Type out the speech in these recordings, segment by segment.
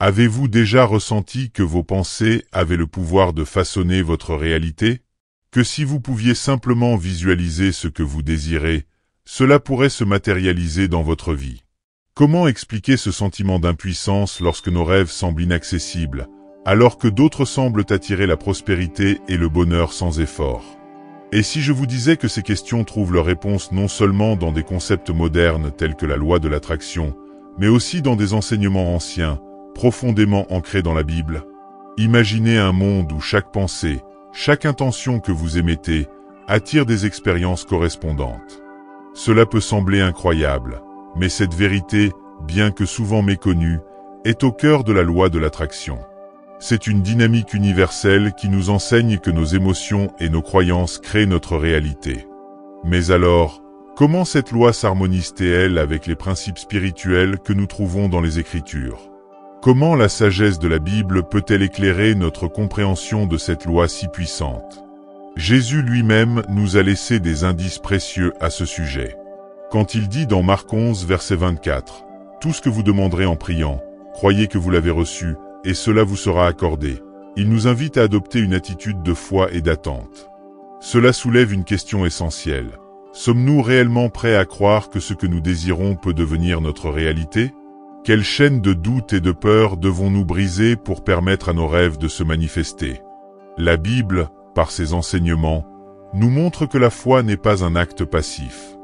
Avez-vous déjà ressenti que vos pensées avaient le pouvoir de façonner votre réalité? Que si vous pouviez simplement visualiser ce que vous désirez, cela pourrait se matérialiser dans votre vie. Comment expliquer ce sentiment d'impuissance lorsque nos rêves semblent inaccessibles, alors que d'autres semblent attirer la prospérité et le bonheur sans effort? Et si je vous disais que ces questions trouvent leur réponse non seulement dans des concepts modernes tels que la loi de l'attraction, mais aussi dans des enseignements anciens, profondément ancrés dans la Bible? Imaginez un monde où chaque pensée, chaque intention que vous émettez, attire des expériences correspondantes. Cela peut sembler incroyable, mais cette vérité, bien que souvent méconnue, est au cœur de la loi de l'attraction. C'est une dynamique universelle qui nous enseigne que nos émotions et nos croyances créent notre réalité. Mais alors, comment cette loi s'harmonise-t-elle avec les principes spirituels que nous trouvons dans les Écritures? Comment la sagesse de la Bible peut-elle éclairer notre compréhension de cette loi si puissante? Jésus lui-même nous a laissé des indices précieux à ce sujet. Quand il dit dans Marc 11, verset 24, « Tout ce que vous demanderez en priant, croyez que vous l'avez reçu, et cela vous sera accordé », il nous invite à adopter une attitude de foi et d'attente. Cela soulève une question essentielle. Sommes-nous réellement prêts à croire que ce que nous désirons peut devenir notre réalité? Quelle chaîne de doute et de peur devons-nous briser pour permettre à nos rêves de se manifester? La Bible, par ses enseignements, nous montre que la foi n'est pas un acte passif.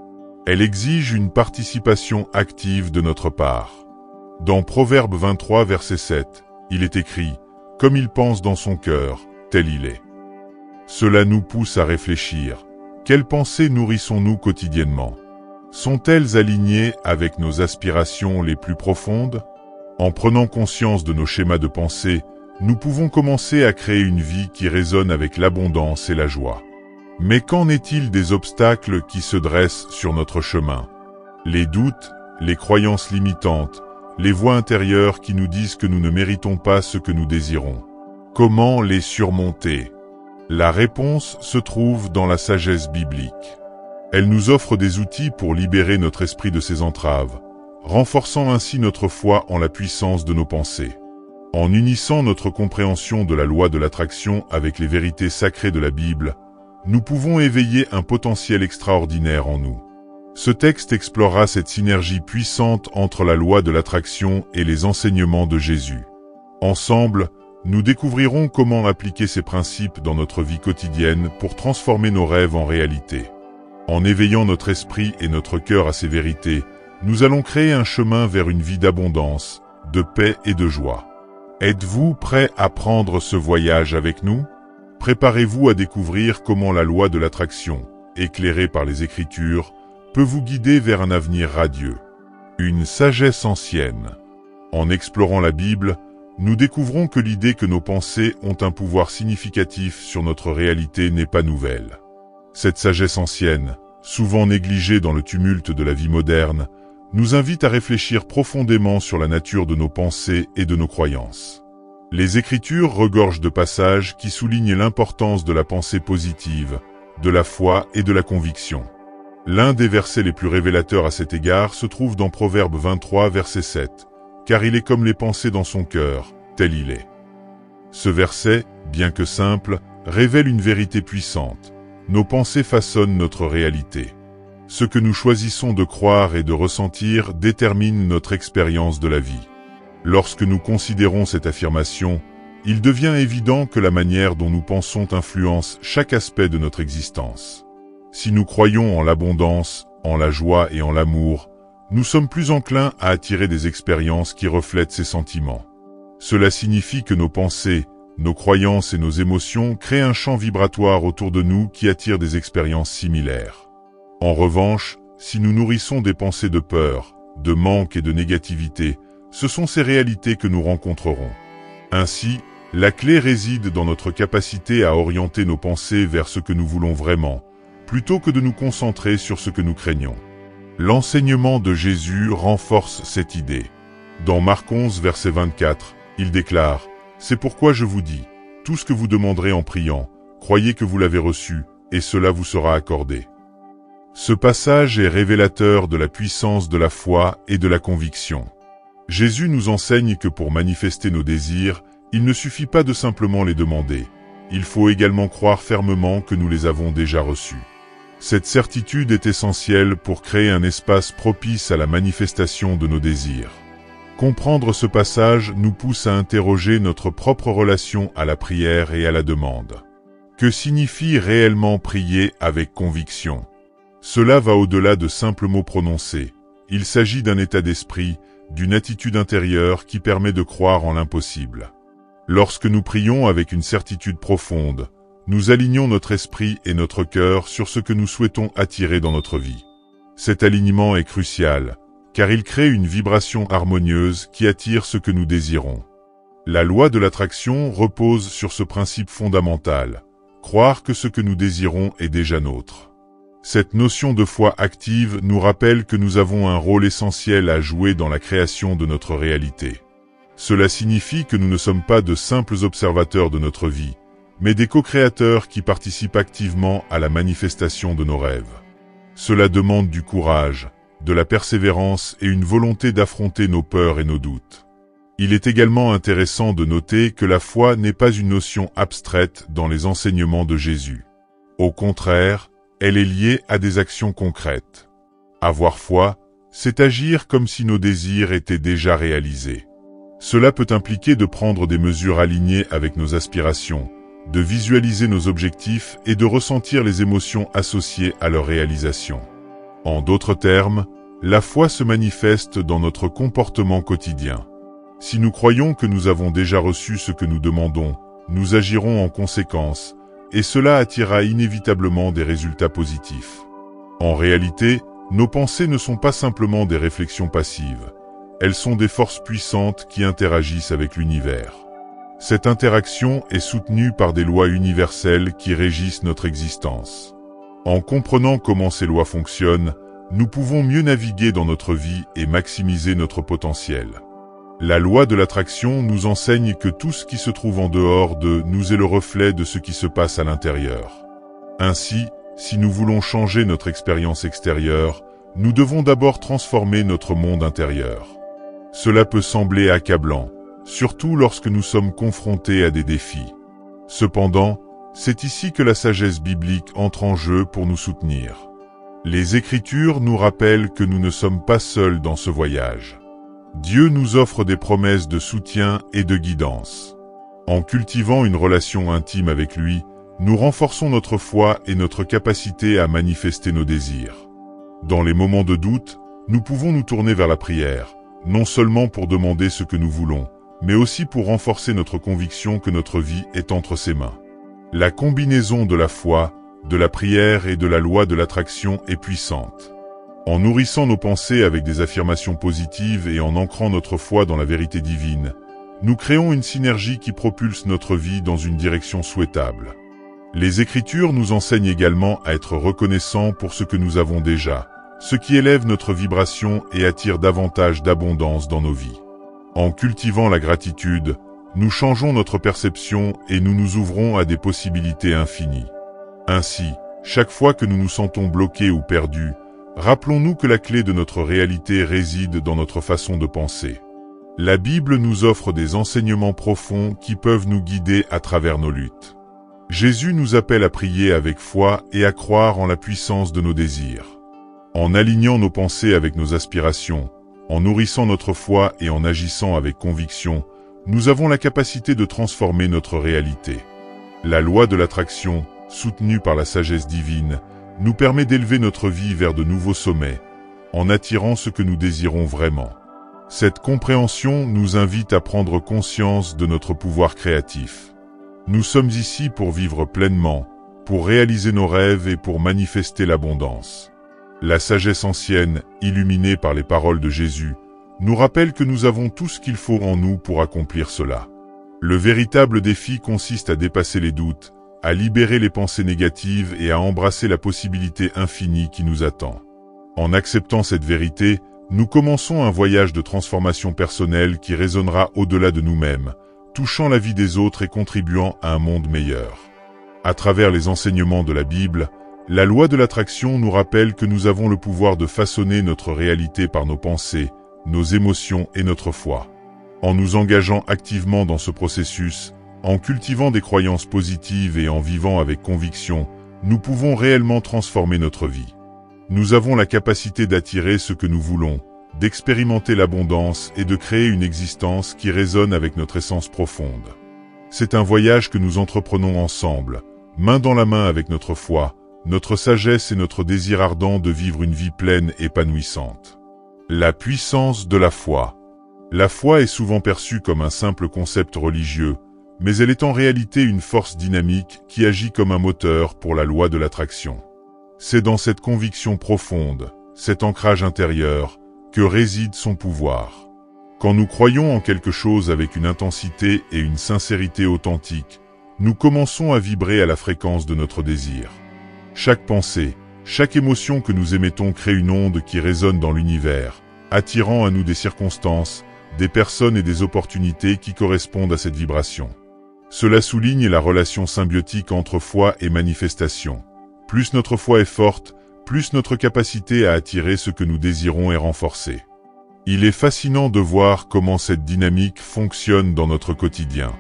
Elle exige une participation active de notre part. Dans Proverbe 23, verset 7, il est écrit « Comme il pense dans son cœur, tel il est ». Cela nous pousse à réfléchir. Quelles pensées nourrissons-nous quotidiennement? Sont-elles alignées avec nos aspirations les plus profondes? En prenant conscience de nos schémas de pensée, nous pouvons commencer à créer une vie qui résonne avec l'abondance et la joie. Mais qu'en est-il des obstacles qui se dressent sur notre chemin? Les doutes, les croyances limitantes, les voix intérieures qui nous disent que nous ne méritons pas ce que nous désirons. Comment les surmonter? La réponse se trouve dans la sagesse biblique. Elle nous offre des outils pour libérer notre esprit de ses entraves, renforçant ainsi notre foi en la puissance de nos pensées. En unissant notre compréhension de la loi de l'attraction avec les vérités sacrées de la Bible, nous pouvons éveiller un potentiel extraordinaire en nous. Ce texte explorera cette synergie puissante entre la loi de l'attraction et les enseignements de Jésus. Ensemble, nous découvrirons comment appliquer ces principes dans notre vie quotidienne pour transformer nos rêves en réalité. En éveillant notre esprit et notre cœur à ces vérités, nous allons créer un chemin vers une vie d'abondance, de paix et de joie. Êtes-vous prêt à prendre ce voyage avec nous? Préparez-vous à découvrir comment la loi de l'attraction, éclairée par les Écritures, peut vous guider vers un avenir radieux. Une sagesse ancienne. En explorant la Bible, nous découvrons que l'idée que nos pensées ont un pouvoir significatif sur notre réalité n'est pas nouvelle. Cette sagesse ancienne, souvent négligée dans le tumulte de la vie moderne, nous invite à réfléchir profondément sur la nature de nos pensées et de nos croyances. Les Écritures regorgent de passages qui soulignent l'importance de la pensée positive, de la foi et de la conviction. L'un des versets les plus révélateurs à cet égard se trouve dans Proverbe 23, verset 7. « Car il est comme les pensées dans son cœur, tel il est ». Ce verset, bien que simple, révèle une vérité puissante. Nos pensées façonnent notre réalité. Ce que nous choisissons de croire et de ressentir détermine notre expérience de la vie. Lorsque nous considérons cette affirmation, il devient évident que la manière dont nous pensons influence chaque aspect de notre existence. Si nous croyons en l'abondance, en la joie et en l'amour, nous sommes plus enclins à attirer des expériences qui reflètent ces sentiments. Cela signifie que nos pensées, nos croyances et nos émotions créent un champ vibratoire autour de nous qui attire des expériences similaires. En revanche, si nous nourrissons des pensées de peur, de manque et de négativité, ce sont ces réalités que nous rencontrerons. Ainsi, la clé réside dans notre capacité à orienter nos pensées vers ce que nous voulons vraiment, plutôt que de nous concentrer sur ce que nous craignons. L'enseignement de Jésus renforce cette idée. Dans Marc 11, verset 24, il déclare « C'est pourquoi je vous dis, tout ce que vous demanderez en priant, croyez que vous l'avez reçu, et cela vous sera accordé. » Ce passage est révélateur de la puissance de la foi et de la conviction. Jésus nous enseigne que pour manifester nos désirs, il ne suffit pas de simplement les demander. Il faut également croire fermement que nous les avons déjà reçus. Cette certitude est essentielle pour créer un espace propice à la manifestation de nos désirs. Comprendre ce passage nous pousse à interroger notre propre relation à la prière et à la demande. Que signifie réellement prier avec conviction? Cela va au-delà de simples mots prononcés. Il s'agit d'un état d'esprit, d'une attitude intérieure qui permet de croire en l'impossible. Lorsque nous prions avec une certitude profonde, nous alignons notre esprit et notre cœur sur ce que nous souhaitons attirer dans notre vie. Cet alignement est crucial, car il crée une vibration harmonieuse qui attire ce que nous désirons. La loi de l'attraction repose sur ce principe fondamental, croire que ce que nous désirons est déjà nôtre. Cette notion de foi active nous rappelle que nous avons un rôle essentiel à jouer dans la création de notre réalité. Cela signifie que nous ne sommes pas de simples observateurs de notre vie, mais des co-créateurs qui participent activement à la manifestation de nos rêves. Cela demande du courage, de la persévérance et une volonté d'affronter nos peurs et nos doutes. Il est également intéressant de noter que la foi n'est pas une notion abstraite dans les enseignements de Jésus. Au contraire, elle est liée à des actions concrètes. Avoir foi, c'est agir comme si nos désirs étaient déjà réalisés. Cela peut impliquer de prendre des mesures alignées avec nos aspirations, de visualiser nos objectifs et de ressentir les émotions associées à leur réalisation. En d'autres termes, la foi se manifeste dans notre comportement quotidien. Si nous croyons que nous avons déjà reçu ce que nous demandons, nous agirons en conséquence, et cela attirera inévitablement des résultats positifs. En réalité, nos pensées ne sont pas simplement des réflexions passives. Elles sont des forces puissantes qui interagissent avec l'univers. Cette interaction est soutenue par des lois universelles qui régissent notre existence. En comprenant comment ces lois fonctionnent, nous pouvons mieux naviguer dans notre vie et maximiser notre potentiel. La loi de l'attraction nous enseigne que tout ce qui se trouve en dehors de nous est le reflet de ce qui se passe à l'intérieur. Ainsi, si nous voulons changer notre expérience extérieure, nous devons d'abord transformer notre monde intérieur. Cela peut sembler accablant, surtout lorsque nous sommes confrontés à des défis. Cependant, c'est ici que la sagesse biblique entre en jeu pour nous soutenir. Les Écritures nous rappellent que nous ne sommes pas seuls dans ce voyage. Dieu nous offre des promesses de soutien et de guidance. En cultivant une relation intime avec lui, nous renforçons notre foi et notre capacité à manifester nos désirs. Dans les moments de doute, nous pouvons nous tourner vers la prière, non seulement pour demander ce que nous voulons, mais aussi pour renforcer notre conviction que notre vie est entre ses mains. La combinaison de la foi, de la prière et de la loi de l'attraction est puissante. En nourrissant nos pensées avec des affirmations positives et en ancrant notre foi dans la vérité divine, nous créons une synergie qui propulse notre vie dans une direction souhaitable. Les Écritures nous enseignent également à être reconnaissants pour ce que nous avons déjà, ce qui élève notre vibration et attire davantage d'abondance dans nos vies. En cultivant la gratitude, nous changeons notre perception et nous nous ouvrons à des possibilités infinies. Ainsi, chaque fois que nous nous sentons bloqués ou perdus, rappelons-nous que la clé de notre réalité réside dans notre façon de penser. La Bible nous offre des enseignements profonds qui peuvent nous guider à travers nos luttes. Jésus nous appelle à prier avec foi et à croire en la puissance de nos désirs. En alignant nos pensées avec nos aspirations, en nourrissant notre foi et en agissant avec conviction, nous avons la capacité de transformer notre réalité. La loi de l'attraction, soutenue par la sagesse divine, nous permet d'élever notre vie vers de nouveaux sommets, en attirant ce que nous désirons vraiment. Cette compréhension nous invite à prendre conscience de notre pouvoir créatif. Nous sommes ici pour vivre pleinement, pour réaliser nos rêves et pour manifester l'abondance. La sagesse ancienne, illuminée par les paroles de Jésus, nous rappelle que nous avons tout ce qu'il faut en nous pour accomplir cela. Le véritable défi consiste à dépasser les doutes, à libérer les pensées négatives et à embrasser la possibilité infinie qui nous attend. En acceptant cette vérité, nous commençons un voyage de transformation personnelle qui résonnera au-delà de nous-mêmes, touchant la vie des autres et contribuant à un monde meilleur. À travers les enseignements de la Bible, la loi de l'attraction nous rappelle que nous avons le pouvoir de façonner notre réalité par nos pensées, nos émotions et notre foi. En nous engageant activement dans ce processus, en cultivant des croyances positives et en vivant avec conviction, nous pouvons réellement transformer notre vie. Nous avons la capacité d'attirer ce que nous voulons, d'expérimenter l'abondance et de créer une existence qui résonne avec notre essence profonde. C'est un voyage que nous entreprenons ensemble, main dans la main avec notre foi, notre sagesse et notre désir ardent de vivre une vie pleine et épanouissante. La puissance de la foi. La foi est souvent perçue comme un simple concept religieux, mais elle est en réalité une force dynamique qui agit comme un moteur pour la loi de l'attraction. C'est dans cette conviction profonde, cet ancrage intérieur, que réside son pouvoir. Quand nous croyons en quelque chose avec une intensité et une sincérité authentiques, nous commençons à vibrer à la fréquence de notre désir. Chaque pensée, chaque émotion que nous émettons crée une onde qui résonne dans l'univers, attirant à nous des circonstances, des personnes et des opportunités qui correspondent à cette vibration. Cela souligne la relation symbiotique entre foi et manifestation. Plus notre foi est forte, plus notre capacité à attirer ce que nous désirons est renforcée. Il est fascinant de voir comment cette dynamique fonctionne dans notre quotidien.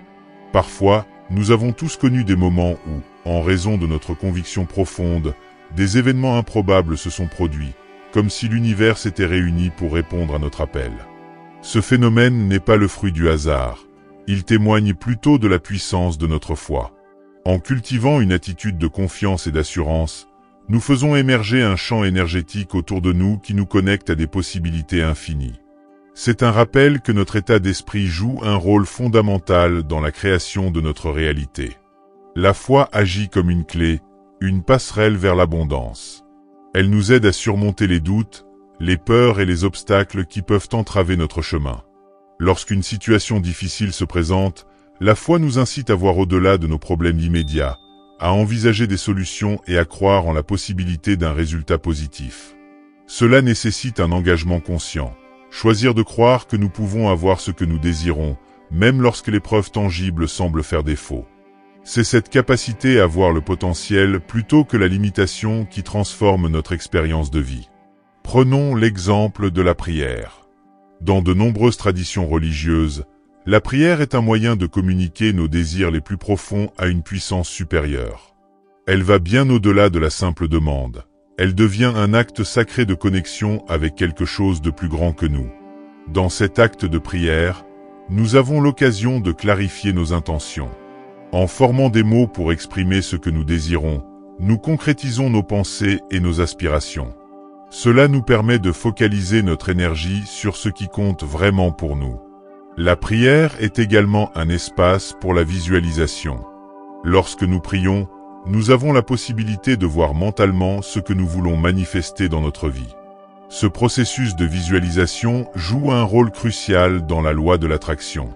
Parfois, nous avons tous connu des moments où, en raison de notre conviction profonde, des événements improbables se sont produits, comme si l'univers s'était réuni pour répondre à notre appel. Ce phénomène n'est pas le fruit du hasard, il témoigne plutôt de la puissance de notre foi. En cultivant une attitude de confiance et d'assurance, nous faisons émerger un champ énergétique autour de nous qui nous connecte à des possibilités infinies. C'est un rappel que notre état d'esprit joue un rôle fondamental dans la création de notre réalité. La foi agit comme une clé, une passerelle vers l'abondance. Elle nous aide à surmonter les doutes, les peurs et les obstacles qui peuvent entraver notre chemin. Lorsqu'une situation difficile se présente, la foi nous incite à voir au-delà de nos problèmes immédiats, à envisager des solutions et à croire en la possibilité d'un résultat positif. Cela nécessite un engagement conscient. Choisir de croire que nous pouvons avoir ce que nous désirons, même lorsque les preuves tangibles semblent faire défaut. C'est cette capacité à voir le potentiel plutôt que la limitation qui transforme notre expérience de vie. Prenons l'exemple de la prière. Dans de nombreuses traditions religieuses, la prière est un moyen de communiquer nos désirs les plus profonds à une puissance supérieure. Elle va bien au-delà de la simple demande. Elle devient un acte sacré de connexion avec quelque chose de plus grand que nous. Dans cet acte de prière, nous avons l'occasion de clarifier nos intentions. En formant des mots pour exprimer ce que nous désirons, nous concrétisons nos pensées et nos aspirations. Cela nous permet de focaliser notre énergie sur ce qui compte vraiment pour nous. La prière est également un espace pour la visualisation. Lorsque nous prions, nous avons la possibilité de voir mentalement ce que nous voulons manifester dans notre vie. Ce processus de visualisation joue un rôle crucial dans la loi de l'attraction.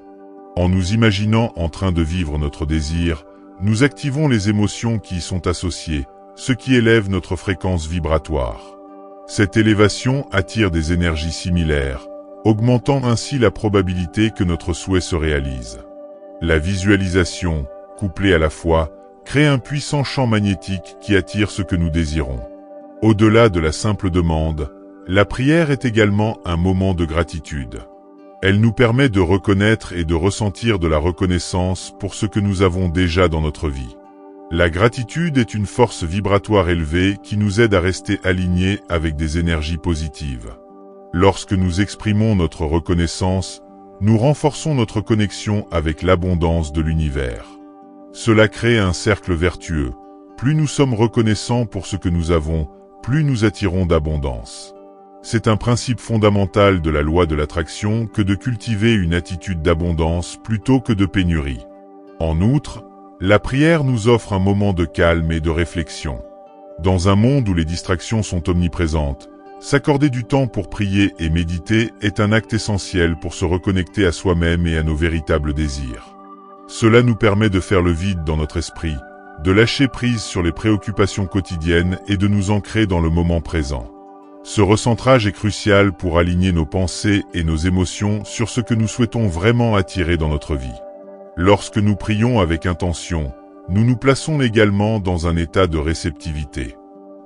En nous imaginant en train de vivre notre désir, nous activons les émotions qui y sont associées, ce qui élève notre fréquence vibratoire. Cette élévation attire des énergies similaires, augmentant ainsi la probabilité que notre souhait se réalise. La visualisation, couplée à la foi, crée un puissant champ magnétique qui attire ce que nous désirons. Au-delà de la simple demande, la prière est également un moment de gratitude. Elle nous permet de reconnaître et de ressentir de la reconnaissance pour ce que nous avons déjà dans notre vie. La gratitude est une force vibratoire élevée qui nous aide à rester alignés avec des énergies positives. Lorsque nous exprimons notre reconnaissance, nous renforçons notre connexion avec l'abondance de l'univers. Cela crée un cercle vertueux. Plus nous sommes reconnaissants pour ce que nous avons, plus nous attirons d'abondance. C'est un principe fondamental de la loi de l'attraction que de cultiver une attitude d'abondance plutôt que de pénurie. En outre, la prière nous offre un moment de calme et de réflexion. Dans un monde où les distractions sont omniprésentes, s'accorder du temps pour prier et méditer est un acte essentiel pour se reconnecter à soi-même et à nos véritables désirs. Cela nous permet de faire le vide dans notre esprit, de lâcher prise sur les préoccupations quotidiennes et de nous ancrer dans le moment présent. Ce recentrage est crucial pour aligner nos pensées et nos émotions sur ce que nous souhaitons vraiment attirer dans notre vie. Lorsque nous prions avec intention, nous nous plaçons également dans un état de réceptivité.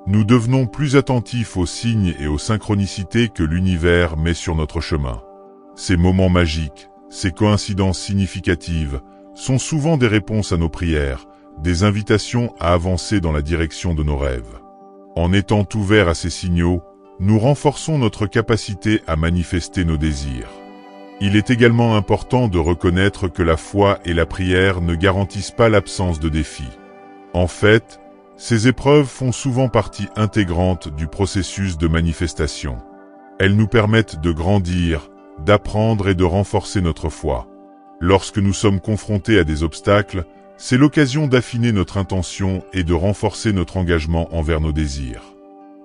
Nous devenons plus attentifs aux signes et aux synchronicités que l'univers met sur notre chemin. Ces moments magiques, ces coïncidences significatives, sont souvent des réponses à nos prières, des invitations à avancer dans la direction de nos rêves. En étant ouverts à ces signaux, nous renforçons notre capacité à manifester nos désirs. Il est également important de reconnaître que la foi et la prière ne garantissent pas l'absence de défis. En fait, ces épreuves font souvent partie intégrante du processus de manifestation. Elles nous permettent de grandir, d'apprendre et de renforcer notre foi. Lorsque nous sommes confrontés à des obstacles, c'est l'occasion d'affiner notre intention et de renforcer notre engagement envers nos désirs.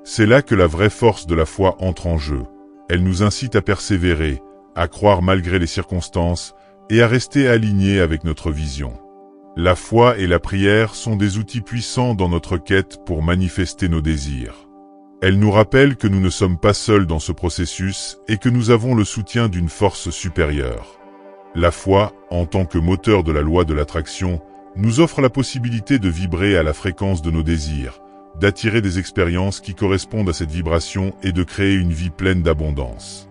C'est là que la vraie force de la foi entre en jeu. Elle nous incite à persévérer, à croire malgré les circonstances et à rester alignés avec notre vision. La foi et la prière sont des outils puissants dans notre quête pour manifester nos désirs. Elles nous rappellent que nous ne sommes pas seuls dans ce processus et que nous avons le soutien d'une force supérieure. La foi, en tant que moteur de la loi de l'attraction, nous offre la possibilité de vibrer à la fréquence de nos désirs, d'attirer des expériences qui correspondent à cette vibration et de créer une vie pleine d'abondance.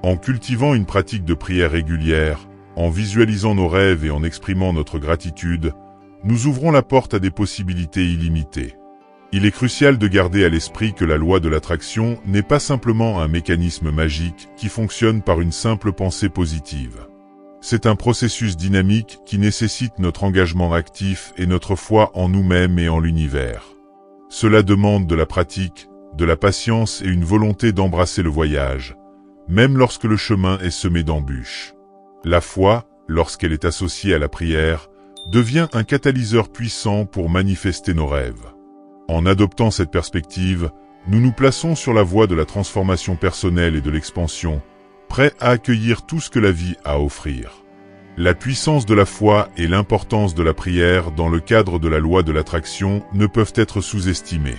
En cultivant une pratique de prière régulière, en visualisant nos rêves et en exprimant notre gratitude, nous ouvrons la porte à des possibilités illimitées. Il est crucial de garder à l'esprit que la loi de l'attraction n'est pas simplement un mécanisme magique qui fonctionne par une simple pensée positive. C'est un processus dynamique qui nécessite notre engagement actif et notre foi en nous-mêmes et en l'univers. Cela demande de la pratique, de la patience et une volonté d'embrasser le voyage, même lorsque le chemin est semé d'embûches. La foi, lorsqu'elle est associée à la prière, devient un catalyseur puissant pour manifester nos rêves. En adoptant cette perspective, nous nous plaçons sur la voie de la transformation personnelle et de l'expansion, prêts à accueillir tout ce que la vie a à offrir. La puissance de la foi et l'importance de la prière dans le cadre de la loi de l'attraction ne peuvent être sous-estimées.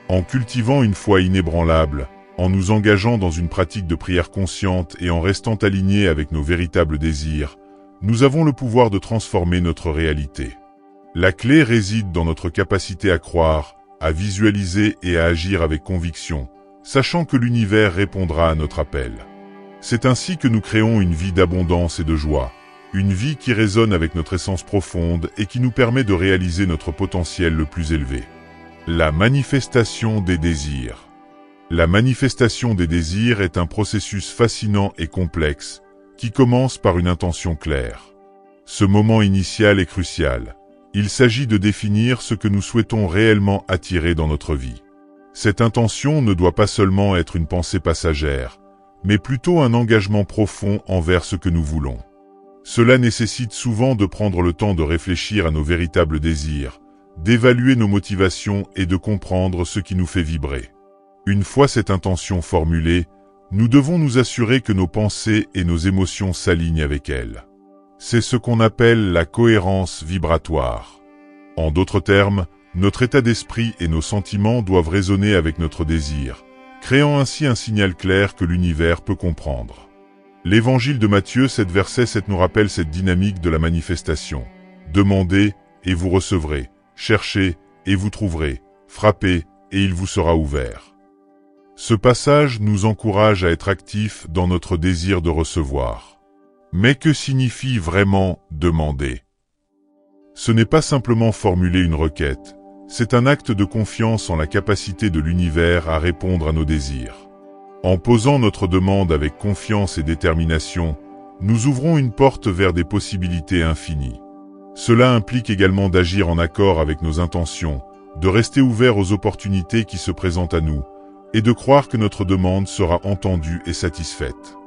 En cultivant une foi inébranlable, en nous engageant dans une pratique de prière consciente et en restant alignés avec nos véritables désirs, nous avons le pouvoir de transformer notre réalité. La clé réside dans notre capacité à croire, à visualiser et à agir avec conviction, sachant que l'univers répondra à notre appel. C'est ainsi que nous créons une vie d'abondance et de joie, une vie qui résonne avec notre essence profonde et qui nous permet de réaliser notre potentiel le plus élevé. La manifestation des désirs. La manifestation des désirs est un processus fascinant et complexe, qui commence par une intention claire. Ce moment initial est crucial. Il s'agit de définir ce que nous souhaitons réellement attirer dans notre vie. Cette intention ne doit pas seulement être une pensée passagère, mais plutôt un engagement profond envers ce que nous voulons. Cela nécessite souvent de prendre le temps de réfléchir à nos véritables désirs, d'évaluer nos motivations et de comprendre ce qui nous fait vibrer. Une fois cette intention formulée, nous devons nous assurer que nos pensées et nos émotions s'alignent avec elle. C'est ce qu'on appelle la cohérence vibratoire. En d'autres termes, notre état d'esprit et nos sentiments doivent résonner avec notre désir, créant ainsi un signal clair que l'univers peut comprendre. L'Évangile de Matthieu 7 verset 7 nous rappelle cette dynamique de la manifestation. Demandez et vous recevrez, cherchez et vous trouverez, frappez et il vous sera ouvert. Ce passage nous encourage à être actifs dans notre désir de recevoir. Mais que signifie vraiment demander? Ce n'est pas simplement formuler une requête, c'est un acte de confiance en la capacité de l'univers à répondre à nos désirs. En posant notre demande avec confiance et détermination, nous ouvrons une porte vers des possibilités infinies. Cela implique également d'agir en accord avec nos intentions, de rester ouvert aux opportunités qui se présentent à nous, et de croire que notre demande sera entendue et satisfaite.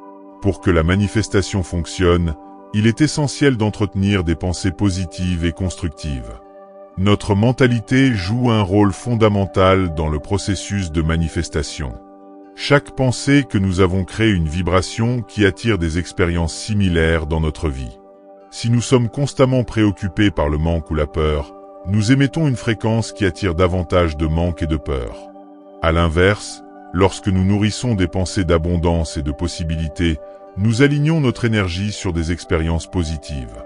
Pour que la manifestation fonctionne, il est essentiel d'entretenir des pensées positives et constructives. Notre mentalité joue un rôle fondamental dans le processus de manifestation. Chaque pensée que nous avons crée une vibration qui attire des expériences similaires dans notre vie. Si nous sommes constamment préoccupés par le manque ou la peur, nous émettons une fréquence qui attire davantage de manque et de peur. À l'inverse, lorsque nous nourrissons des pensées d'abondance et de possibilités, nous alignons notre énergie sur des expériences positives.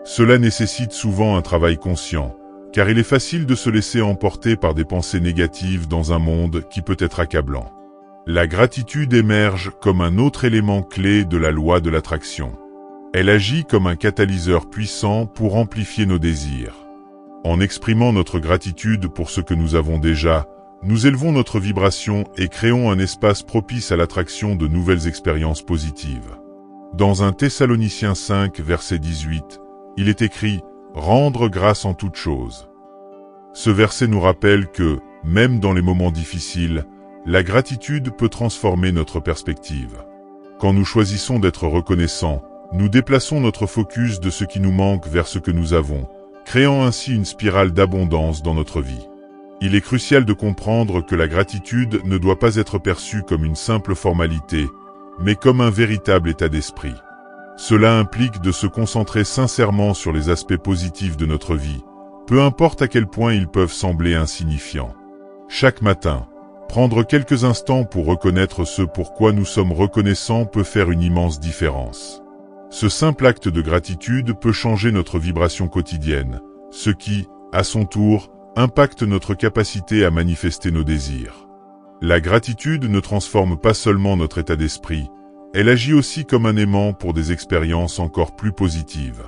Cela nécessite souvent un travail conscient, car il est facile de se laisser emporter par des pensées négatives dans un monde qui peut être accablant. La gratitude émerge comme un autre élément clé de la loi de l'attraction. Elle agit comme un catalyseur puissant pour amplifier nos désirs. En exprimant notre gratitude pour ce que nous avons déjà, nous élevons notre vibration et créons un espace propice à l'attraction de nouvelles expériences positives. Dans 1 Thessaloniciens 5, verset 18, il est écrit « Rendre grâce en toutes choses ». Ce verset nous rappelle que, même dans les moments difficiles, la gratitude peut transformer notre perspective. Quand nous choisissons d'être reconnaissants, nous déplaçons notre focus de ce qui nous manque vers ce que nous avons, créant ainsi une spirale d'abondance dans notre vie. Il est crucial de comprendre que la gratitude ne doit pas être perçue comme une simple formalité, mais comme un véritable état d'esprit. Cela implique de se concentrer sincèrement sur les aspects positifs de notre vie, peu importe à quel point ils peuvent sembler insignifiants. Chaque matin, prendre quelques instants pour reconnaître ce pour quoi nous sommes reconnaissants peut faire une immense différence. Ce simple acte de gratitude peut changer notre vibration quotidienne, ce qui, à son tour, impacte notre capacité à manifester nos désirs. La gratitude ne transforme pas seulement notre état d'esprit, elle agit aussi comme un aimant pour des expériences encore plus positives.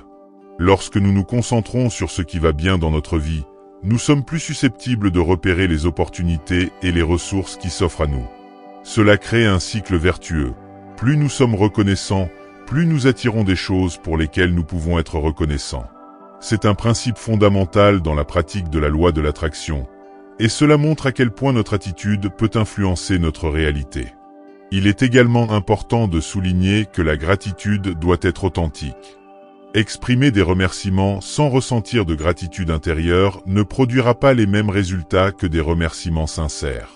Lorsque nous nous concentrons sur ce qui va bien dans notre vie, nous sommes plus susceptibles de repérer les opportunités et les ressources qui s'offrent à nous. Cela crée un cycle vertueux. Plus nous sommes reconnaissants, plus nous attirons des choses pour lesquelles nous pouvons être reconnaissants. C'est un principe fondamental dans la pratique de la loi de l'attraction, et cela montre à quel point notre attitude peut influencer notre réalité. Il est également important de souligner que la gratitude doit être authentique. Exprimer des remerciements sans ressentir de gratitude intérieure ne produira pas les mêmes résultats que des remerciements sincères.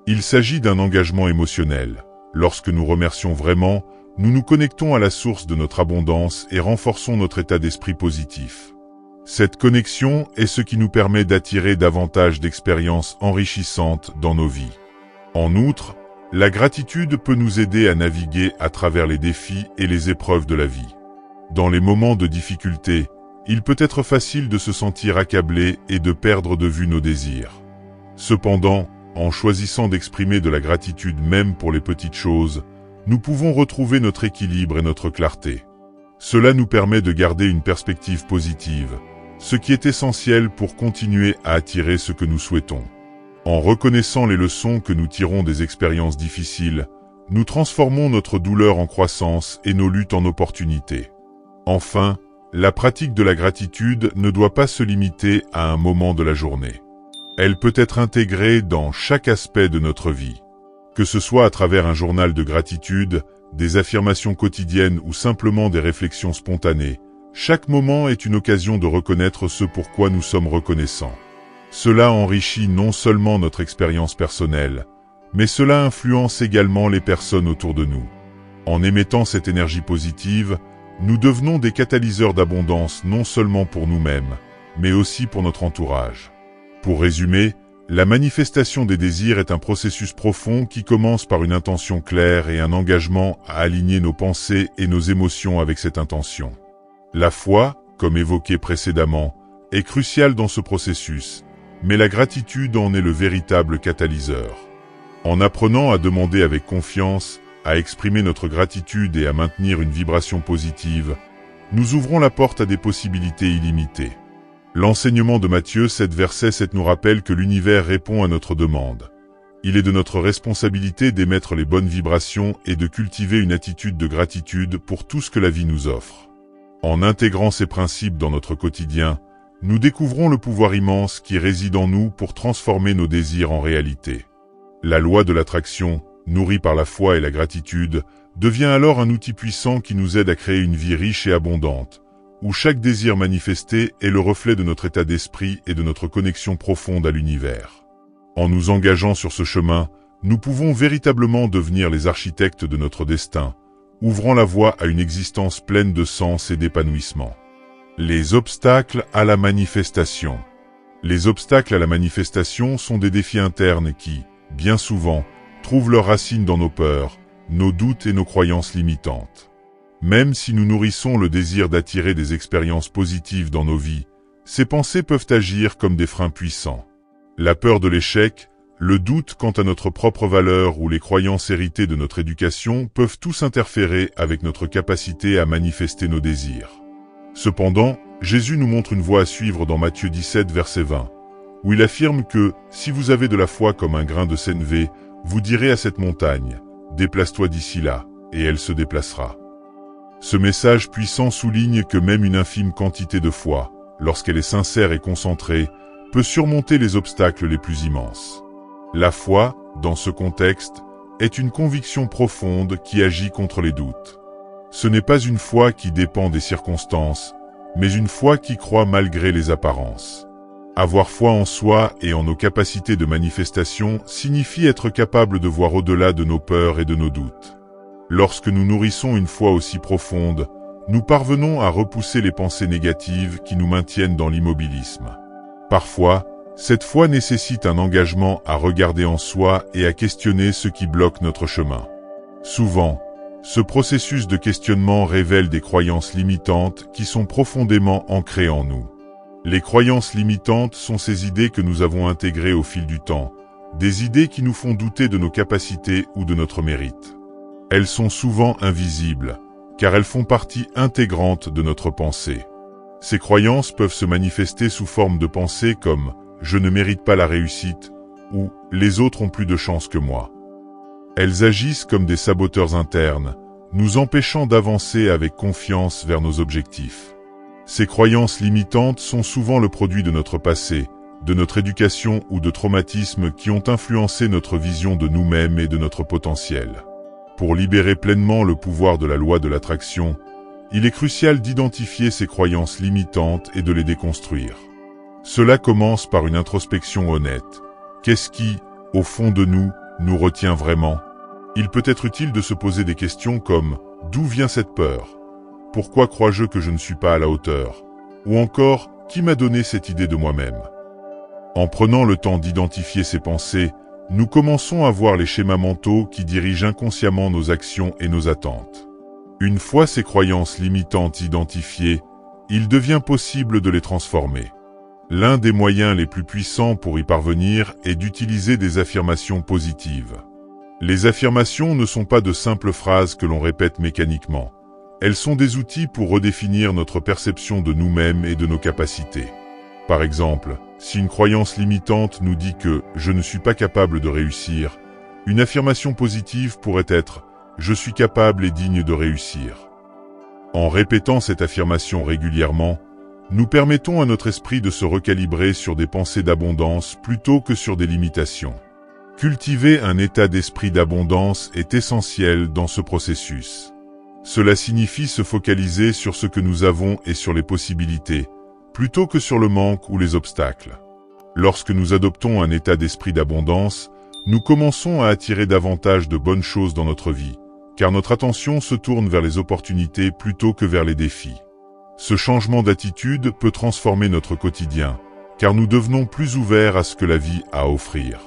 Il s'agit d'un engagement émotionnel. Lorsque nous remercions vraiment, nous nous connectons à la source de notre abondance et renforçons notre état d'esprit positif. Cette connexion est ce qui nous permet d'attirer davantage d'expériences enrichissantes dans nos vies. En outre, la gratitude peut nous aider à naviguer à travers les défis et les épreuves de la vie. Dans les moments de difficulté, il peut être facile de se sentir accablé et de perdre de vue nos désirs. Cependant, en choisissant d'exprimer de la gratitude même pour les petites choses, nous pouvons retrouver notre équilibre et notre clarté. Cela nous permet de garder une perspective positive, ce qui est essentiel pour continuer à attirer ce que nous souhaitons. En reconnaissant les leçons que nous tirons des expériences difficiles, nous transformons notre douleur en croissance et nos luttes en opportunités. Enfin, la pratique de la gratitude ne doit pas se limiter à un moment de la journée. Elle peut être intégrée dans chaque aspect de notre vie. Que ce soit à travers un journal de gratitude, des affirmations quotidiennes ou simplement des réflexions spontanées, chaque moment est une occasion de reconnaître ce pour quoi nous sommes reconnaissants. Cela enrichit non seulement notre expérience personnelle, mais cela influence également les personnes autour de nous. En émettant cette énergie positive, nous devenons des catalyseurs d'abondance non seulement pour nous-mêmes, mais aussi pour notre entourage. Pour résumer, la manifestation des désirs est un processus profond qui commence par une intention claire et un engagement à aligner nos pensées et nos émotions avec cette intention. La foi, comme évoqué précédemment, est cruciale dans ce processus, mais la gratitude en est le véritable catalyseur. En apprenant à demander avec confiance, à exprimer notre gratitude et à maintenir une vibration positive, nous ouvrons la porte à des possibilités illimitées. L'enseignement de Matthieu 7 verset 7 nous rappelle que l'univers répond à notre demande. Il est de notre responsabilité d'émettre les bonnes vibrations et de cultiver une attitude de gratitude pour tout ce que la vie nous offre. En intégrant ces principes dans notre quotidien, nous découvrons le pouvoir immense qui réside en nous pour transformer nos désirs en réalité. La loi de l'attraction, nourrie par la foi et la gratitude, devient alors un outil puissant qui nous aide à créer une vie riche et abondante, où chaque désir manifesté est le reflet de notre état d'esprit et de notre connexion profonde à l'univers. En nous engageant sur ce chemin, nous pouvons véritablement devenir les architectes de notre destin, ouvrant la voie à une existence pleine de sens et d'épanouissement. Les obstacles à la manifestation. Les obstacles à la manifestation sont des défis internes qui, bien souvent, trouvent leurs racines dans nos peurs, nos doutes et nos croyances limitantes. Même si nous nourrissons le désir d'attirer des expériences positives dans nos vies, ces pensées peuvent agir comme des freins puissants. La peur de l'échec, le doute quant à notre propre valeur ou les croyances héritées de notre éducation peuvent tous interférer avec notre capacité à manifester nos désirs. Cependant, Jésus nous montre une voie à suivre dans Matthieu 17, verset 20, où il affirme que, si vous avez de la foi comme un grain de sénévé, vous direz à cette montagne, « Déplace-toi d'ici là », et elle se déplacera. Ce message puissant souligne que même une infime quantité de foi, lorsqu'elle est sincère et concentrée, peut surmonter les obstacles les plus immenses. La foi, dans ce contexte, est une conviction profonde qui agit contre les doutes. Ce n'est pas une foi qui dépend des circonstances, mais une foi qui croit malgré les apparences. Avoir foi en soi et en nos capacités de manifestation signifie être capable de voir au-delà de nos peurs et de nos doutes. Lorsque nous nourrissons une foi aussi profonde, nous parvenons à repousser les pensées négatives qui nous maintiennent dans l'immobilisme. Parfois, cette foi nécessite un engagement à regarder en soi et à questionner ce qui bloque notre chemin. Souvent, ce processus de questionnement révèle des croyances limitantes qui sont profondément ancrées en nous. Les croyances limitantes sont ces idées que nous avons intégrées au fil du temps, des idées qui nous font douter de nos capacités ou de notre mérite. Elles sont souvent invisibles, car elles font partie intégrante de notre pensée. Ces croyances peuvent se manifester sous forme de pensées comme « je ne mérite pas la réussite » ou « les autres ont plus de chance que moi ». Elles agissent comme des saboteurs internes, nous empêchant d'avancer avec confiance vers nos objectifs. Ces croyances limitantes sont souvent le produit de notre passé, de notre éducation ou de traumatismes qui ont influencé notre vision de nous-mêmes et de notre potentiel. Pour libérer pleinement le pouvoir de la loi de l'attraction, il est crucial d'identifier ces croyances limitantes et de les déconstruire. Cela commence par une introspection honnête. Qu'est-ce qui, au fond de nous, nous retient vraiment? Il peut être utile de se poser des questions comme « D'où vient cette peur ? Pourquoi crois-je que je ne suis pas à la hauteur ? Ou encore, qui m'a donné cette idée de moi-même » En prenant le temps d'identifier ces pensées, nous commençons à voir les schémas mentaux qui dirigent inconsciemment nos actions et nos attentes. Une fois ces croyances limitantes identifiées, il devient possible de les transformer. L'un des moyens les plus puissants pour y parvenir est d'utiliser des affirmations positives. Les affirmations ne sont pas de simples phrases que l'on répète mécaniquement. Elles sont des outils pour redéfinir notre perception de nous-mêmes et de nos capacités. Par exemple, si une croyance limitante nous dit que « je ne suis pas capable de réussir », une affirmation positive pourrait être « je suis capable et digne de réussir ». En répétant cette affirmation régulièrement, nous permettons à notre esprit de se recalibrer sur des pensées d'abondance plutôt que sur des limitations. Cultiver un état d'esprit d'abondance est essentiel dans ce processus. Cela signifie se focaliser sur ce que nous avons et sur les possibilités, plutôt que sur le manque ou les obstacles. Lorsque nous adoptons un état d'esprit d'abondance, nous commençons à attirer davantage de bonnes choses dans notre vie, car notre attention se tourne vers les opportunités plutôt que vers les défis. Ce changement d'attitude peut transformer notre quotidien, car nous devenons plus ouverts à ce que la vie a à offrir.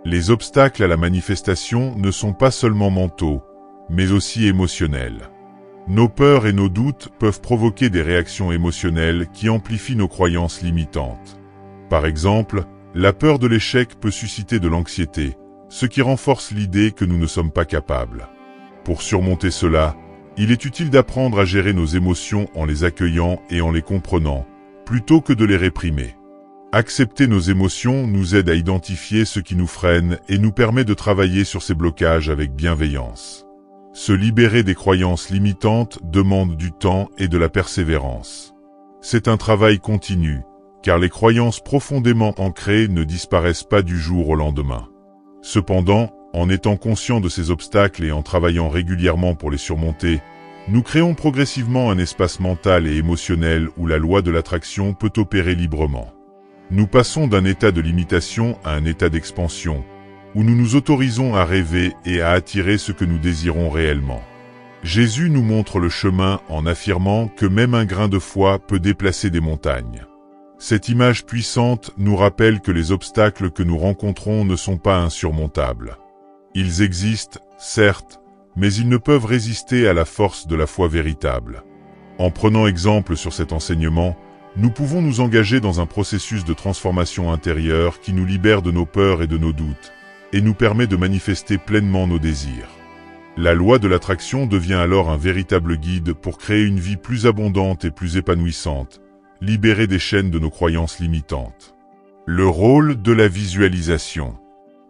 Les obstacles à la manifestation ne sont pas seulement mentaux, mais aussi émotionnels. Nos peurs et nos doutes peuvent provoquer des réactions émotionnelles qui amplifient nos croyances limitantes. Par exemple, la peur de l'échec peut susciter de l'anxiété, ce qui renforce l'idée que nous ne sommes pas capables. Pour surmonter cela, il est utile d'apprendre à gérer nos émotions en les accueillant et en les comprenant, plutôt que de les réprimer. Accepter nos émotions nous aide à identifier ce qui nous freine et nous permet de travailler sur ces blocages avec bienveillance. Se libérer des croyances limitantes demande du temps et de la persévérance. C'est un travail continu, car les croyances profondément ancrées ne disparaissent pas du jour au lendemain. Cependant, en étant conscients de ces obstacles et en travaillant régulièrement pour les surmonter, nous créons progressivement un espace mental et émotionnel où la loi de l'attraction peut opérer librement. Nous passons d'un état de limitation à un état d'expansion, où nous nous autorisons à rêver et à attirer ce que nous désirons réellement. Jésus nous montre le chemin en affirmant que même un grain de foi peut déplacer des montagnes. Cette image puissante nous rappelle que les obstacles que nous rencontrons ne sont pas insurmontables. Ils existent, certes, mais ils ne peuvent résister à la force de la foi véritable. En prenant exemple sur cet enseignement, nous pouvons nous engager dans un processus de transformation intérieure qui nous libère de nos peurs et de nos doutes, et nous permet de manifester pleinement nos désirs. La loi de l'attraction devient alors un véritable guide pour créer une vie plus abondante et plus épanouissante, libérée des chaînes de nos croyances limitantes. Le rôle de la visualisation.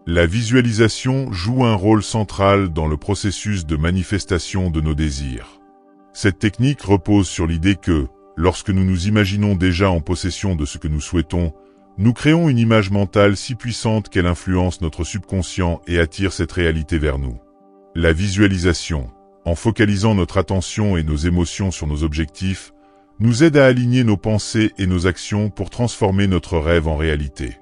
La visualisation joue un rôle central dans le processus de manifestation de nos désirs. Cette technique repose sur l'idée que, lorsque nous nous imaginons déjà en possession de ce que nous souhaitons, nous créons une image mentale si puissante qu'elle influence notre subconscient et attire cette réalité vers nous. La visualisation, en focalisant notre attention et nos émotions sur nos objectifs, nous aide à aligner nos pensées et nos actions pour transformer notre rêve en réalité.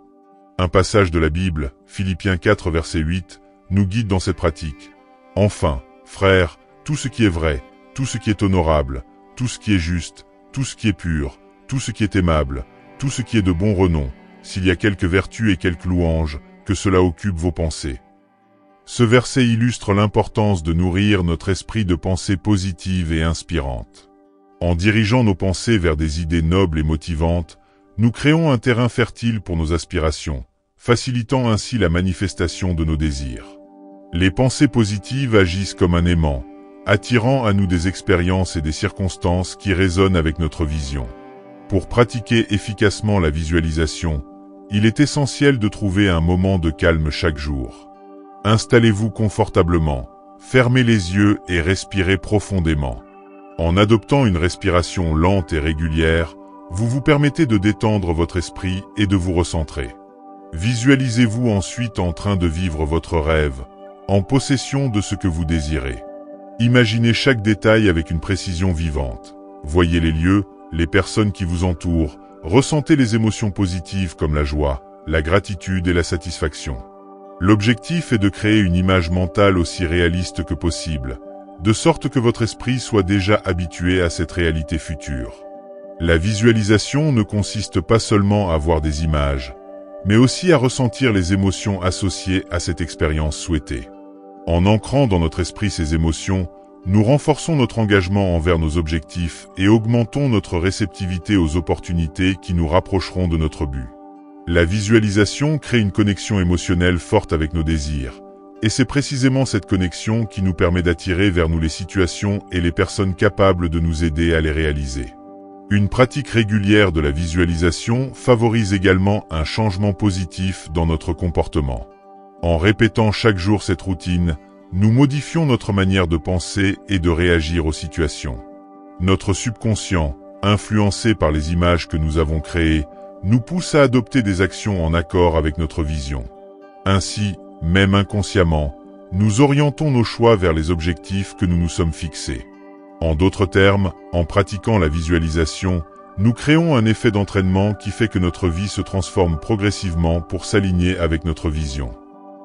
Un passage de la Bible, Philippiens 4 verset 8, nous guide dans cette pratique. « Enfin, frères, tout ce qui est vrai, tout ce qui est honorable, tout ce qui est juste, tout ce qui est pur, tout ce qui est aimable, tout ce qui est de bon renom, s'il y a quelque vertu et quelque louange, que cela occupe vos pensées. » Ce verset illustre l'importance de nourrir notre esprit de pensées positives et inspirantes. En dirigeant nos pensées vers des idées nobles et motivantes, nous créons un terrain fertile pour nos aspirations, facilitant ainsi la manifestation de nos désirs. Les pensées positives agissent comme un aimant, attirant à nous des expériences et des circonstances qui résonnent avec notre vision. Pour pratiquer efficacement la visualisation, il est essentiel de trouver un moment de calme chaque jour. Installez-vous confortablement, fermez les yeux et respirez profondément. En adoptant une respiration lente et régulière, vous vous permettez de détendre votre esprit et de vous recentrer. Visualisez-vous ensuite en train de vivre votre rêve, en possession de ce que vous désirez. Imaginez chaque détail avec une précision vivante. Voyez les lieux, les personnes qui vous entourent, ressentez les émotions positives comme la joie, la gratitude et la satisfaction. L'objectif est de créer une image mentale aussi réaliste que possible, de sorte que votre esprit soit déjà habitué à cette réalité future. La visualisation ne consiste pas seulement à voir des images, mais aussi à ressentir les émotions associées à cette expérience souhaitée. En ancrant dans notre esprit ces émotions, nous renforçons notre engagement envers nos objectifs et augmentons notre réceptivité aux opportunités qui nous rapprocheront de notre but. La visualisation crée une connexion émotionnelle forte avec nos désirs, et c'est précisément cette connexion qui nous permet d'attirer vers nous les situations et les personnes capables de nous aider à les réaliser. Une pratique régulière de la visualisation favorise également un changement positif dans notre comportement. En répétant chaque jour cette routine, nous modifions notre manière de penser et de réagir aux situations. Notre subconscient, influencé par les images que nous avons créées, nous pousse à adopter des actions en accord avec notre vision. Ainsi, même inconsciemment, nous orientons nos choix vers les objectifs que nous nous sommes fixés. En d'autres termes, en pratiquant la visualisation, nous créons un effet d'entraînement qui fait que notre vie se transforme progressivement pour s'aligner avec notre vision.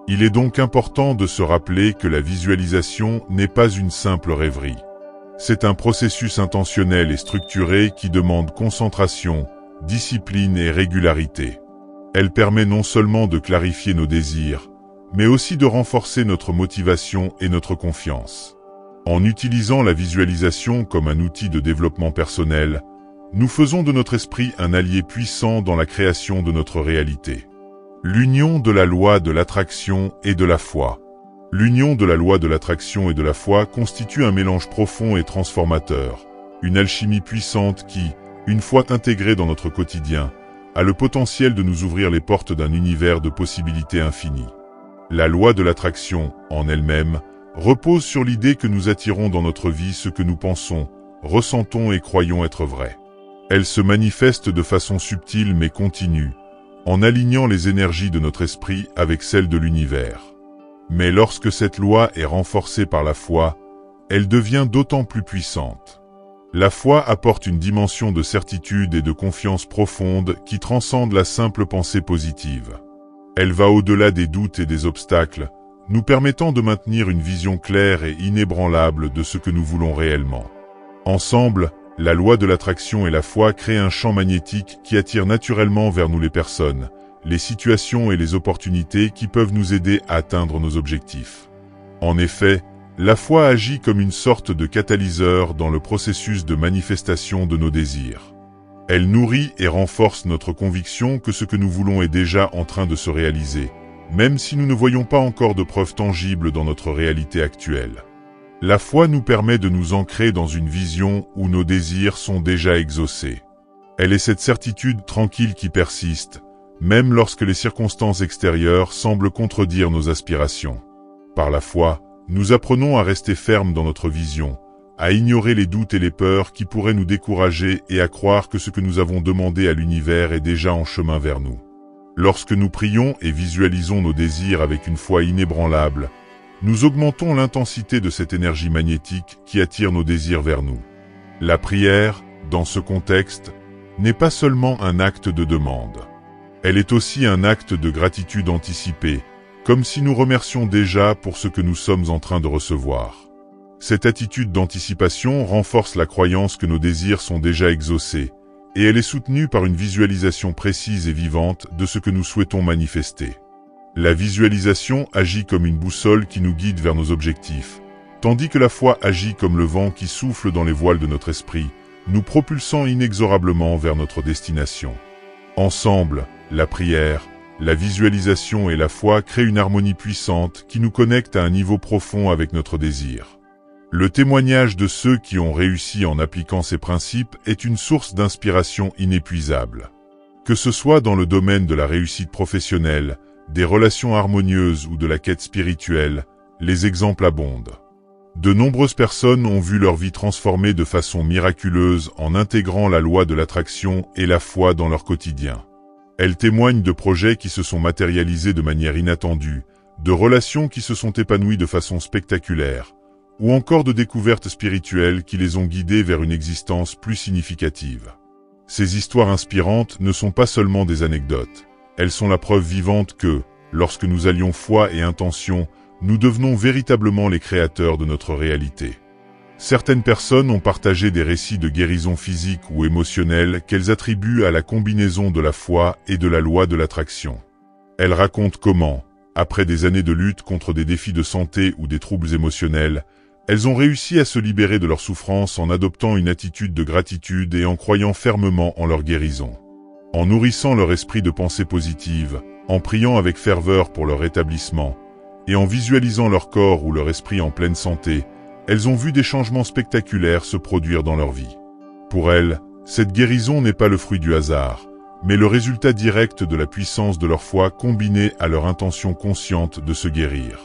Il est donc important de se rappeler que la visualisation n'est pas une simple rêverie. C'est un processus intentionnel et structuré qui demande concentration, discipline et régularité. Elle permet non seulement de clarifier nos désirs, mais aussi de renforcer notre motivation et notre confiance. En utilisant la visualisation comme un outil de développement personnel, nous faisons de notre esprit un allié puissant dans la création de notre réalité. L'union de la loi de l'attraction et de la foi. L'union de la loi de l'attraction et de la foi constitue un mélange profond et transformateur, une alchimie puissante qui, une fois intégrée dans notre quotidien, a le potentiel de nous ouvrir les portes d'un univers de possibilités infinies. La loi de l'attraction, en elle-même, repose sur l'idée que nous attirons dans notre vie ce que nous pensons, ressentons et croyons être vrai. Elle se manifeste de façon subtile mais continue, en alignant les énergies de notre esprit avec celles de l'univers. Mais lorsque cette loi est renforcée par la foi, elle devient d'autant plus puissante. La foi apporte une dimension de certitude et de confiance profonde qui transcende la simple pensée positive. Elle va au-delà des doutes et des obstacles, nous permettant de maintenir une vision claire et inébranlable de ce que nous voulons réellement. Ensemble, la loi de l'attraction et la foi créent un champ magnétique qui attire naturellement vers nous les personnes, les situations et les opportunités qui peuvent nous aider à atteindre nos objectifs. En effet, la foi agit comme une sorte de catalyseur dans le processus de manifestation de nos désirs. Elle nourrit et renforce notre conviction que ce que nous voulons est déjà en train de se réaliser, même si nous ne voyons pas encore de preuves tangibles dans notre réalité actuelle. La foi nous permet de nous ancrer dans une vision où nos désirs sont déjà exaucés. Elle est cette certitude tranquille qui persiste, même lorsque les circonstances extérieures semblent contredire nos aspirations. Par la foi, nous apprenons à rester fermes dans notre vision, à ignorer les doutes et les peurs qui pourraient nous décourager et à croire que ce que nous avons demandé à l'univers est déjà en chemin vers nous. Lorsque nous prions et visualisons nos désirs avec une foi inébranlable, nous augmentons l'intensité de cette énergie magnétique qui attire nos désirs vers nous. La prière, dans ce contexte, n'est pas seulement un acte de demande. Elle est aussi un acte de gratitude anticipée, comme si nous remercions déjà pour ce que nous sommes en train de recevoir. Cette attitude d'anticipation renforce la croyance que nos désirs sont déjà exaucés, et elle est soutenue par une visualisation précise et vivante de ce que nous souhaitons manifester. La visualisation agit comme une boussole qui nous guide vers nos objectifs, tandis que la foi agit comme le vent qui souffle dans les voiles de notre esprit, nous propulsant inexorablement vers notre destination. Ensemble, la prière, la visualisation et la foi créent une harmonie puissante qui nous connecte à un niveau profond avec notre désir. Le témoignage de ceux qui ont réussi en appliquant ces principes est une source d'inspiration inépuisable. Que ce soit dans le domaine de la réussite professionnelle, des relations harmonieuses ou de la quête spirituelle, les exemples abondent. De nombreuses personnes ont vu leur vie transformée de façon miraculeuse en intégrant la loi de l'attraction et la foi dans leur quotidien. Elles témoignent de projets qui se sont matérialisés de manière inattendue, de relations qui se sont épanouies de façon spectaculaire, ou encore de découvertes spirituelles qui les ont guidées vers une existence plus significative. Ces histoires inspirantes ne sont pas seulement des anecdotes. Elles sont la preuve vivante que, lorsque nous allions foi et intention, nous devenons véritablement les créateurs de notre réalité. Certaines personnes ont partagé des récits de guérison physique ou émotionnelle qu'elles attribuent à la combinaison de la foi et de la loi de l'attraction. Elles racontent comment, après des années de lutte contre des défis de santé ou des troubles émotionnels, elles ont réussi à se libérer de leur souffrance en adoptant une attitude de gratitude et en croyant fermement en leur guérison. En nourrissant leur esprit de pensée positive, en priant avec ferveur pour leur rétablissement, et en visualisant leur corps ou leur esprit en pleine santé, elles ont vu des changements spectaculaires se produire dans leur vie. Pour elles, cette guérison n'est pas le fruit du hasard, mais le résultat direct de la puissance de leur foi combinée à leur intention consciente de se guérir.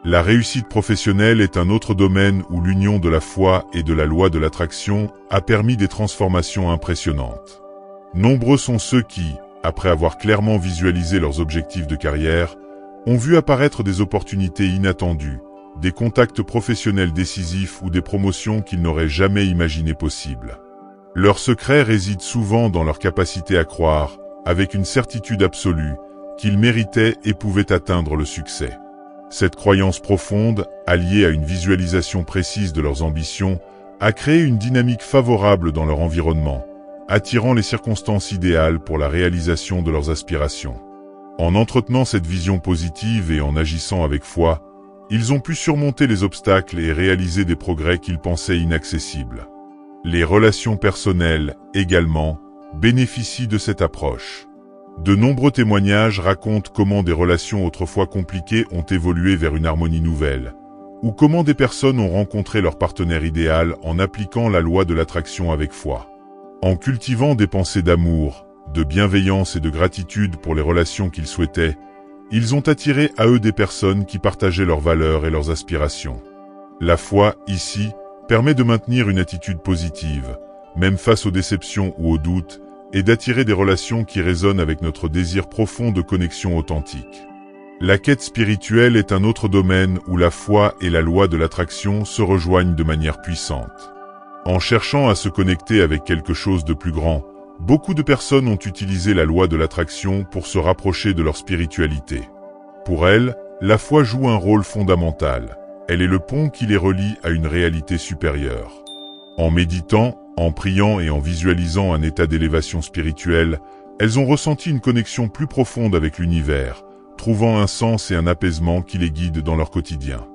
La réussite professionnelle est un autre domaine où l'union de la foi et de la loi de l'attraction a permis des transformations impressionnantes. Nombreux sont ceux qui, après avoir clairement visualisé leurs objectifs de carrière, ont vu apparaître des opportunités inattendues, des contacts professionnels décisifs ou des promotions qu'ils n'auraient jamais imaginé possibles. Leur secret réside souvent dans leur capacité à croire, avec une certitude absolue, qu'ils méritaient et pouvaient atteindre le succès. Cette croyance profonde, alliée à une visualisation précise de leurs ambitions, a créé une dynamique favorable dans leur environnement, attirant les circonstances idéales pour la réalisation de leurs aspirations. En entretenant cette vision positive et en agissant avec foi, ils ont pu surmonter les obstacles et réaliser des progrès qu'ils pensaient inaccessibles. Les relations personnelles, également, bénéficient de cette approche. De nombreux témoignages racontent comment des relations autrefois compliquées ont évolué vers une harmonie nouvelle, ou comment des personnes ont rencontré leur partenaire idéal en appliquant la loi de l'attraction avec foi. En cultivant des pensées d'amour, de bienveillance et de gratitude pour les relations qu'ils souhaitaient, ils ont attiré à eux des personnes qui partageaient leurs valeurs et leurs aspirations. La foi, ici, permet de maintenir une attitude positive, même face aux déceptions ou aux doutes, et d'attirer des relations qui résonnent avec notre désir profond de connexion authentique. La quête spirituelle est un autre domaine où la foi et la loi de l'attraction se rejoignent de manière puissante. En cherchant à se connecter avec quelque chose de plus grand, beaucoup de personnes ont utilisé la loi de l'attraction pour se rapprocher de leur spiritualité. Pour elles, la foi joue un rôle fondamental. Elle est le pont qui les relie à une réalité supérieure. En méditant, en priant et en visualisant un état d'élévation spirituelle, elles ont ressenti une connexion plus profonde avec l'univers, trouvant un sens et un apaisement qui les guident dans leur quotidien.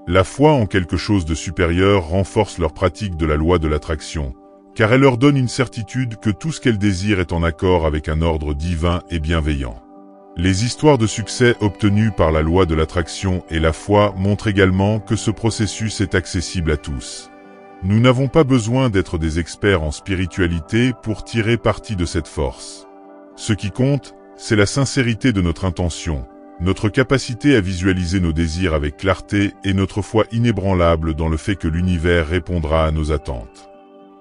La foi en quelque chose de supérieur renforce leur pratique de la loi de l'attraction, car elle leur donne une certitude que tout ce qu'elles désirent est en accord avec un ordre divin et bienveillant. Les histoires de succès obtenues par la loi de l'attraction et la foi montrent également que ce processus est accessible à tous. Nous n'avons pas besoin d'être des experts en spiritualité pour tirer parti de cette force. Ce qui compte, c'est la sincérité de notre intention, notre capacité à visualiser nos désirs avec clarté et notre foi inébranlable dans le fait que l'univers répondra à nos attentes.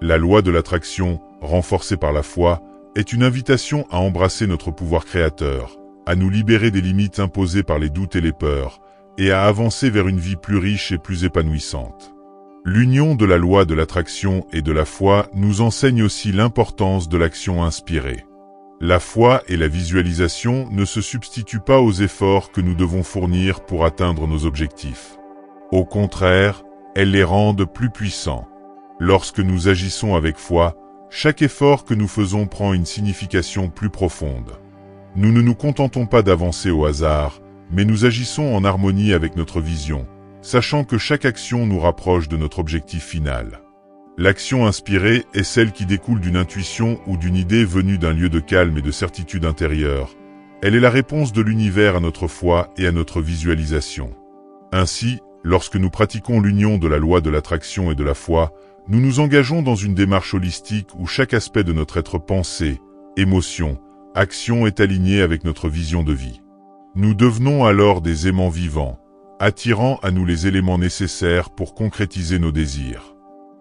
La loi de l'attraction, renforcée par la foi, est une invitation à embrasser notre pouvoir créateur, à nous libérer des limites imposées par les doutes et les peurs, et à avancer vers une vie plus riche et plus épanouissante. L'union de la loi de l'attraction et de la foi nous enseigne aussi l'importance de l'action inspirée. La foi et la visualisation ne se substituent pas aux efforts que nous devons fournir pour atteindre nos objectifs. Au contraire, elles les rendent plus puissants. Lorsque nous agissons avec foi, chaque effort que nous faisons prend une signification plus profonde. Nous ne nous contentons pas d'avancer au hasard, mais nous agissons en harmonie avec notre vision, sachant que chaque action nous rapproche de notre objectif final. L'action inspirée est celle qui découle d'une intuition ou d'une idée venue d'un lieu de calme et de certitude intérieure. Elle est la réponse de l'univers à notre foi et à notre visualisation. Ainsi, lorsque nous pratiquons l'union de la loi de l'attraction et de la foi, nous nous engageons dans une démarche holistique où chaque aspect de notre être pensée, émotion, action est aligné avec notre vision de vie. Nous devenons alors des aimants vivants, attirant à nous les éléments nécessaires pour concrétiser nos désirs.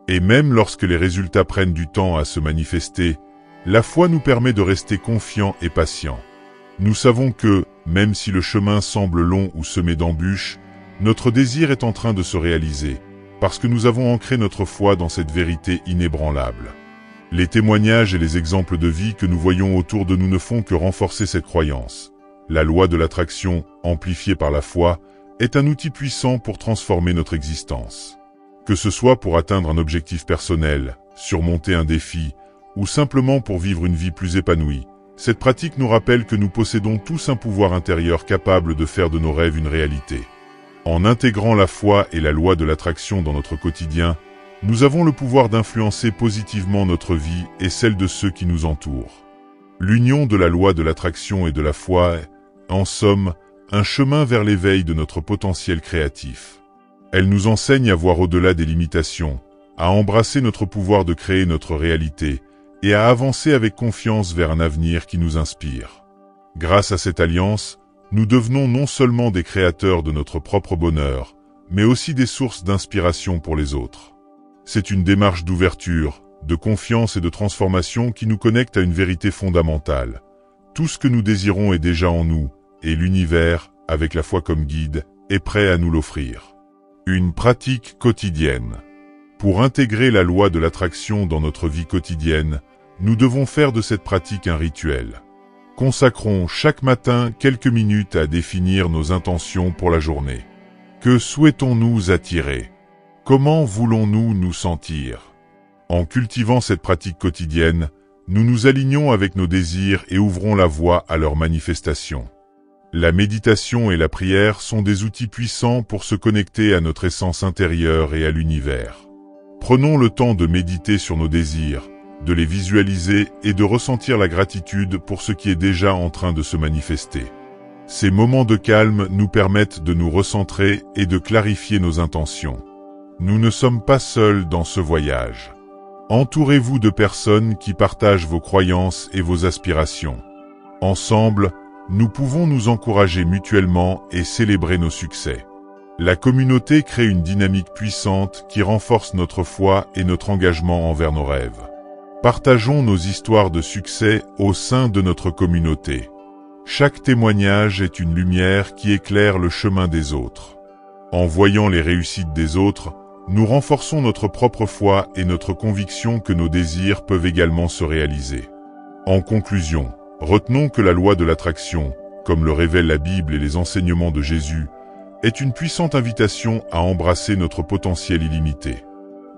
Et même lorsque les résultats prennent du temps à se manifester, la foi nous permet de rester confiants et patients. Nous savons que, même si le chemin semble long ou semé d'embûches, notre désir est en train de se réaliser, parce que nous avons ancré notre foi dans cette vérité inébranlable. Les témoignages et les exemples de vie que nous voyons autour de nous ne font que renforcer cette croyance. La loi de l'attraction, amplifiée par la foi, est un outil puissant pour transformer notre existence. Que ce soit pour atteindre un objectif personnel, surmonter un défi, ou simplement pour vivre une vie plus épanouie, cette pratique nous rappelle que nous possédons tous un pouvoir intérieur capable de faire de nos rêves une réalité. En intégrant la foi et la loi de l'attraction dans notre quotidien, nous avons le pouvoir d'influencer positivement notre vie et celle de ceux qui nous entourent. L'union de la loi de l'attraction et de la foi est, en somme, un chemin vers l'éveil de notre potentiel créatif. Elle nous enseigne à voir au-delà des limitations, à embrasser notre pouvoir de créer notre réalité et à avancer avec confiance vers un avenir qui nous inspire. Grâce à cette alliance, nous devenons non seulement des créateurs de notre propre bonheur, mais aussi des sources d'inspiration pour les autres. C'est une démarche d'ouverture, de confiance et de transformation qui nous connecte à une vérité fondamentale. Tout ce que nous désirons est déjà en nous, et l'univers, avec la foi comme guide, est prêt à nous l'offrir. Une pratique quotidienne. Pour intégrer la loi de l'attraction dans notre vie quotidienne, nous devons faire de cette pratique un rituel. Consacrons chaque matin quelques minutes à définir nos intentions pour la journée. Que souhaitons-nous attirer? Comment voulons-nous nous sentir? En cultivant cette pratique quotidienne, nous nous alignons avec nos désirs et ouvrons la voie à leur manifestation. La méditation et la prière sont des outils puissants pour se connecter à notre essence intérieure et à l'univers. Prenons le temps de méditer sur nos désirs, de les visualiser et de ressentir la gratitude pour ce qui est déjà en train de se manifester. Ces moments de calme nous permettent de nous recentrer et de clarifier nos intentions. Nous ne sommes pas seuls dans ce voyage. Entourez-vous de personnes qui partagent vos croyances et vos aspirations. Ensemble, nous pouvons nous encourager mutuellement et célébrer nos succès. La communauté crée une dynamique puissante qui renforce notre foi et notre engagement envers nos rêves. Partageons nos histoires de succès au sein de notre communauté. Chaque témoignage est une lumière qui éclaire le chemin des autres. En voyant les réussites des autres, nous renforçons notre propre foi et notre conviction que nos désirs peuvent également se réaliser. En conclusion, retenons que la loi de l'attraction, comme le révèle la Bible et les enseignements de Jésus, est une puissante invitation à embrasser notre potentiel illimité.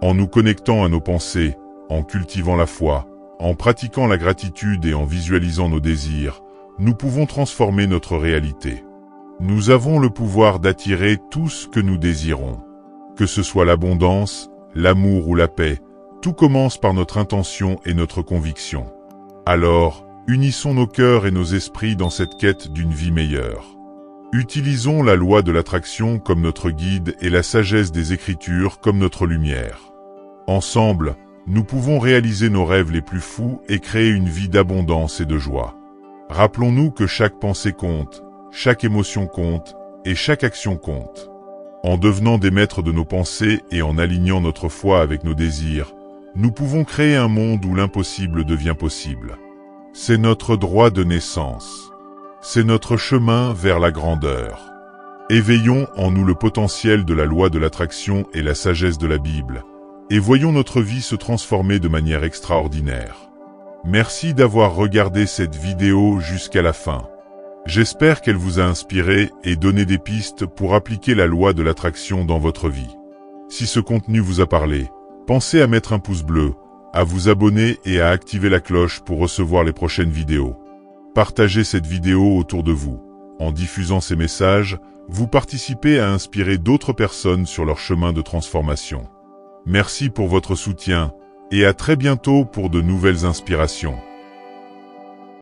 En nous connectant à nos pensées, en cultivant la foi, en pratiquant la gratitude et en visualisant nos désirs, nous pouvons transformer notre réalité. Nous avons le pouvoir d'attirer tout ce que nous désirons. Que ce soit l'abondance, l'amour ou la paix, Tout commence par notre intention et notre conviction. Alors, unissons nos cœurs et nos esprits dans cette quête d'une vie meilleure. Utilisons la loi de l'attraction comme notre guide et la sagesse des Écritures comme notre lumière. Ensemble, nous pouvons réaliser nos rêves les plus fous et créer une vie d'abondance et de joie. Rappelons-nous que chaque pensée compte, chaque émotion compte, et chaque action compte. En devenant des maîtres de nos pensées et en alignant notre foi avec nos désirs, nous pouvons créer un monde où l'impossible devient possible. C'est notre droit de naissance. C'est notre chemin vers la grandeur. Éveillons en nous le potentiel de la loi de l'attraction et la sagesse de la Bible, et voyons notre vie se transformer de manière extraordinaire. Merci d'avoir regardé cette vidéo jusqu'à la fin. J'espère qu'elle vous a inspiré et donné des pistes pour appliquer la loi de l'attraction dans votre vie. Si ce contenu vous a parlé, pensez à mettre un pouce bleu, à vous abonner et à activer la cloche pour recevoir les prochaines vidéos. Partagez cette vidéo autour de vous. En diffusant ces messages, vous participez à inspirer d'autres personnes sur leur chemin de transformation. Merci pour votre soutien et à très bientôt pour de nouvelles inspirations.